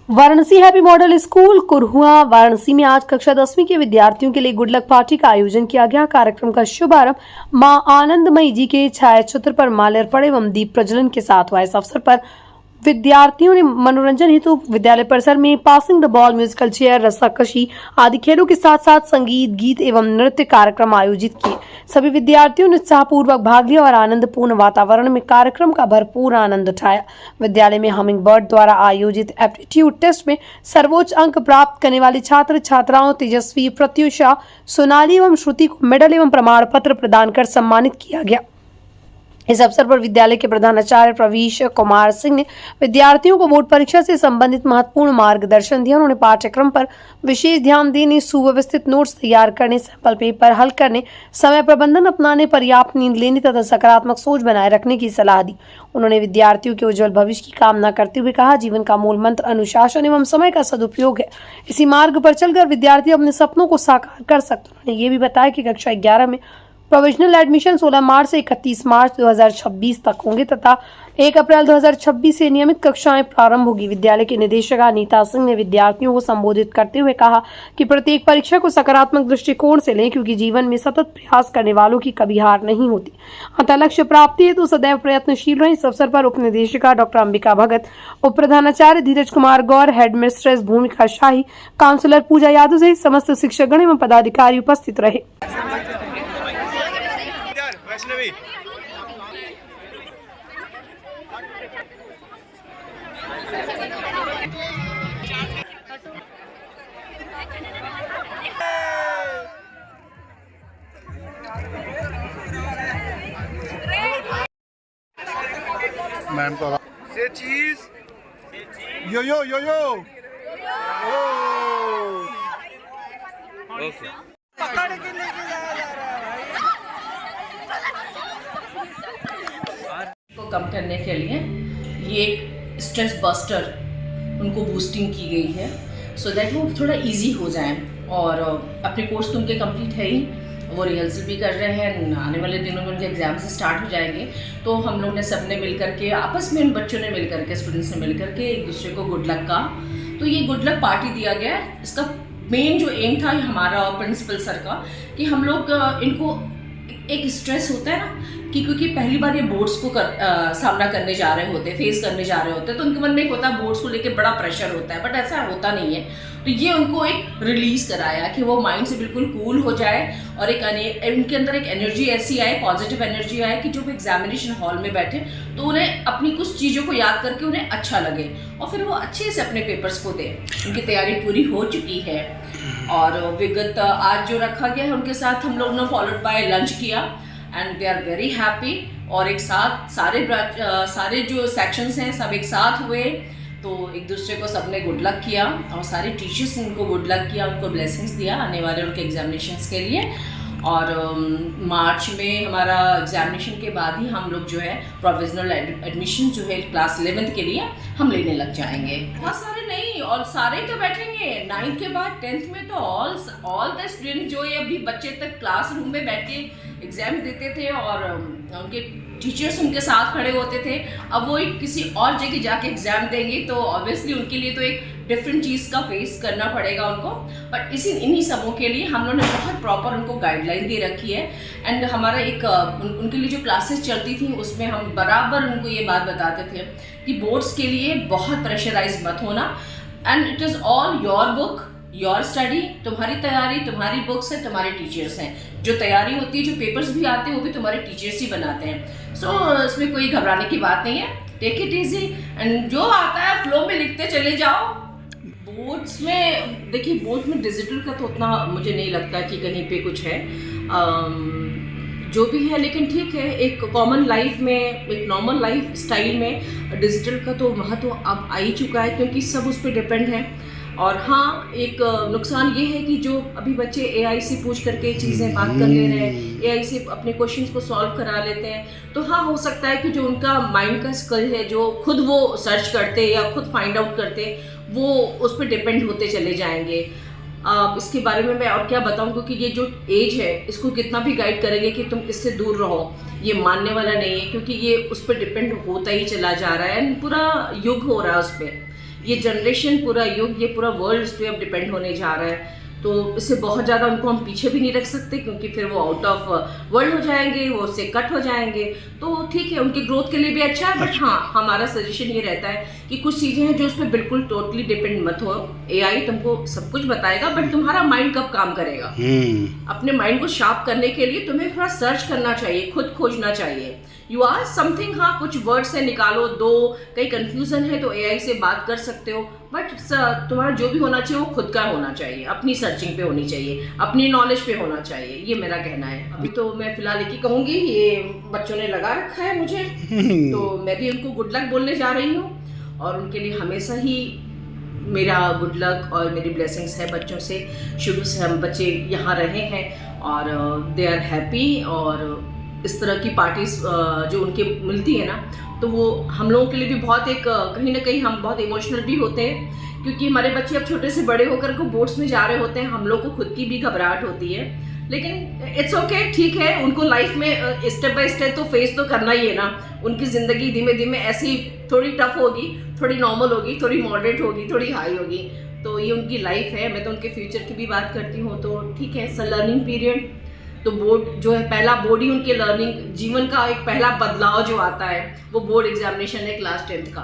Varanasi happy model school Kurhua Varanasi में आज कक्षा 10वीं के विद्यार्थियों के लिए गुड लक पार्टी का आयोजन किया गया। कार्यक्रम का शुभारंभ मां आनंदमयी जी के छायाचित्र पर माल्यार्पण एवं दीप प्रज्वलन के साथ हुआ। इस अवसर पर विद्यार्थियों ने मनोरंजन हेतु विद्यालय परिसर में passing the ball, musical chair, रस्साकशी आदि खेलों के साथ साथ संगीत, गीत एवं नृत्य कार्यक्रम आयोजित किए। सभी विद्यार्थियों ने उत्साहपूर्वक भाग लिया और आनंदपूर्ण वातावरण में कार्यक्रम का भरपूर आनंद उठाया। विद्यालय में हमिंग बर्ड द्वारा आयोजित एप्टीट्यूड टेस्ट में सर्वोच्च अंक प्राप्त करने वाले छात्र छात्राओं तेजस्वी, प्रत्युषा, सोनाली एवं श्रुति को मेडल एवं प्रमाण पत्र प्रदान कर सम्मानित किया गया। इस अवसर पर विद्यालय के प्रधानाचार्य प्रवीश कुमार सिंह ने विद्यार्थियों को बोर्ड परीक्षा से संबंधित महत्वपूर्ण मार्गदर्शन दिया। उन्होंने पाठ्यक्रम पर विशेष ध्यान देने, सुव्यवस्थित नोट्स तैयार करने, सैंपल पेपर हल करने, समय प्रबंधन अपनाने, पर्याप्त नींद लेने तथा सकारात्मक सोच बनाए रखने की सलाह दी। उन्होंने विद्यार्थियों के उज्जवल भविष्य की कामना करते हुए कहा, जीवन का मूल मंत्र अनुशासन एवं समय का सदुपयोग है। इसी मार्ग पर चलकर विद्यार्थी अपने सपनों को साकार कर सकते। उन्होंने ये भी बताया कि कक्षा 11 में प्रोविजनल एडमिशन 16 मार्च से 31 मार्च 2026 तक होंगे तथा 1 अप्रैल 2026 से नियमित कक्षाएं प्रारंभ होगी। विद्यालय की निदेशक नीता सिंह ने विद्यार्थियों को संबोधित करते हुए कहा कि प्रत्येक परीक्षा को सकारात्मक दृष्टिकोण से लें, क्योंकि जीवन में सतत प्रयास करने वालों की कभी हार नहीं होती। अतः लक्ष्य प्राप्ति है तो सदैव प्रयत्नशील रहें। इस अवसर पर उप निदेशिका डॉक्टर अंबिका भगत, उप प्रधानाचार्य धीरज कुमार गौर, हेड मिस्ट्रेस भूमिका शाही, काउंसलर पूजा यादव सहित समस्त शिक्षकगण एवं पदाधिकारी उपस्थित रहे। वैष्णवी मैम को से चीज यो यो यो यो ओके पकड़ के लेके जाया जा रहा है भाई। को कम करने के लिए ये एक स्ट्रेस बस्टर उनको बूस्टिंग की गई है, सो दैट वो थोड़ा इजी हो जाए। और अपने कोर्स तो उनके कंप्लीट है ही, वो रिहर्सल भी कर रहे हैं। आने वाले दिनों में उनके एग्जाम से स्टार्ट हो जाएंगे। तो हम लोग ने सबने मिल करके, आपस में उन बच्चों ने मिल करके, स्टूडेंट्स ने मिल करके एक दूसरे को गुड लक का, तो ये गुड लक पार्टी दिया गया। इसका मेन जो एम था हमारा और प्रिंसिपल सर का, कि हम लोग इनको एक स्ट्रेस होता है ना, कि क्योंकि पहली बार ये बोर्ड्स को सामना करने जा रहे होते, फेस करने जा रहे होते, तो उनके मन में एक होता है बोर्ड्स को लेके बड़ा प्रेशर होता है, बट ऐसा होता नहीं है। तो ये उनको एक रिलीज कराया कि वो माइंड से बिल्कुल कूल हो जाए और एक उनके अंदर एक एनर्जी ऐसी आए, पॉजिटिव एनर्जी आए कि जो भी एग्जामिनेशन हॉल में बैठे तो उन्हें अपनी कुछ चीज़ों को याद करके उन्हें अच्छा लगे और फिर वो अच्छे से अपने पेपर्स को दें। उनकी तैयारी पूरी हो चुकी है और विगत आज जो रखा गया है उनके साथ हम लोग ने फॉलोड बाय लंच किया and they are very happy. और एक साथ सारे जो सेक्शंस हैं सब एक साथ हुए, तो एक दूसरे को सबने गुड लक किया और सारे टीचर्स ने उनको गुड लक किया, उनको ब्लेसिंग्स दिया आने वाले उनके एग्जामिनेशंस के लिए। और मार्च में हमारा एग्जामिनेशन के बाद ही हम लोग जो है प्रोविजनल एडमिशन जो है क्लास 11th के लिए हम लेने लग जाएंगे। बहुत सारे नहीं, और सारे तो बैठेंगे 9th के बाद 10th में, तो ऑल द स्टूडेंट जो ये अभी बच्चे तक क्लासरूम में बैठ के एग्जाम देते थे और उनके टीचर्स उनके साथ खड़े होते थे, अब वो एक किसी और जगह जाके एग्जाम देंगे, तो ऑब्वियसली उनके लिए तो एक डिफरेंट चीज़ का फेस करना पड़ेगा उनको। बट इन्हीं सबों के लिए हम लोगों ने बहुत प्रॉपर उनको गाइडलाइन दे रखी है। एंड हमारा एक उनके लिए जो क्लासेस चलती थी उसमें हम बराबर उनको ये बात बताते थे कि बोर्ड्स के लिए बहुत प्रेशराइज मत होना, and it is all your book, your study. तुम्हारी तैयारी, तुम्हारी बुक्स है, तुम्हारे टीचर्स हैं। जो तैयारी होती है, जो पेपर्स भी आते हैं वो भी तुम्हारे टीचर्स ही बनाते हैं। सो इसमें कोई घबराने की बात नहीं है, टेक इट इजी एंड जो आता है फ्लो में लिखते चले जाओ। बोर्ड्स में देखिए, बोर्ड में डिजिटल का तो उतना मुझे नहीं लगता कि कहीं पे कुछ है, जो भी है, लेकिन ठीक है, एक कॉमन लाइफ में, एक नॉर्मल लाइफ स्टाइल में डिजिटल का तो महत्व अब आ ही चुका है, क्योंकि सब उस पर डिपेंड है। और हाँ, एक नुकसान ये है कि जो अभी बच्चे एआई से पूछ करके चीज़ें बात कर ले रहे हैं, एआई से अपने क्वेश्चंस को सॉल्व करा लेते हैं, तो हाँ हो सकता है कि जो उनका माइंड का स्किल है, जो खुद वो सर्च करते या खुद फाइंड आउट करते, वो उस पर डिपेंड होते चले जाएंगे। इसके बारे में मैं और क्या बताऊं, क्योंकि ये जो एज है इसको कितना भी गाइड करेंगे कि तुम इससे दूर रहो, ये मानने वाला नहीं है, क्योंकि ये उस पर डिपेंड होता ही चला जा रहा है, पूरा युग हो रहा है उस पर। ये जनरेशन, पूरा युग, ये पूरा वर्ल्ड इस पर अब डिपेंड होने जा रहा है। तो इससे बहुत ज़्यादा उनको हम पीछे भी नहीं रख सकते, क्योंकि फिर वो आउट ऑफ वर्ल्ड हो जाएंगे, वो उससे कट हो जाएंगे। तो ठीक है, उनकी ग्रोथ के लिए भी अच्छा है, बट हाँ, हमारा सजेशन ये रहता है कि कुछ चीज़ें हैं जो उस पर बिल्कुल टोटली डिपेंड मत हो। AI तुमको सब कुछ बताएगा, बट तुम्हारा माइंड कब काम करेगा? अपने माइंड को शार्प करने के लिए तुम्हें थोड़ा सर्च करना चाहिए, खुद खोजना चाहिए। यू आर समथिंग, हाँ, कुछ वर्ड से निकालो, दो कहीं कंफ्यूजन है तो AI से बात कर सकते हो, बट तुम्हारा जो भी होना चाहिए वो खुद का होना चाहिए, अपनी सर्चिंग पे होनी चाहिए, अपनी नॉलेज पे होना चाहिए, ये मेरा कहना है। अभी तो मैं फिलहाल एक ही कहूँगी, ये बच्चों ने लगा रखा है मुझे, तो मैं भी उनको गुड लक बोलने जा रही हूँ, और उनके लिए हमेशा ही मेरा गुड लक और मेरी ब्लेसिंग्स है बच्चों से। शुरू से हम बच्चे यहाँ रहे हैं और दे आर हैप्पी, और इस तरह की पार्टीज जो उनके मिलती है ना, तो वो हम लोगों के लिए भी बहुत एक कहीं ना कहीं हम बहुत इमोशनल भी होते हैं, क्योंकि हमारे बच्चे अब छोटे से बड़े होकर को बोर्ड्स में जा रहे होते हैं। हम लोग को खुद की भी घबराहट होती है, लेकिन इट्स ओके, ठीक है। उनको लाइफ में स्टेप बाय स्टेप तो फेस तो करना ही है ना। उनकी ज़िंदगी धीमे धीमे ऐसी थोड़ी टफ होगी, थोड़ी नॉर्मल होगी, थोड़ी मॉडरेट होगी, थोड़ी हाई होगी, तो ये उनकी लाइफ है। मैं तो उनके फ्यूचर की भी बात करती हूँ, तो ठीक है, लर्निंग पीरियड तो बोर्ड जो है, पहला बोर्ड ही उनके लर्निंग जीवन का एक पहला बदलाव जो आता है, वो बोर्ड एग्जामिनेशन है क्लास 10th का।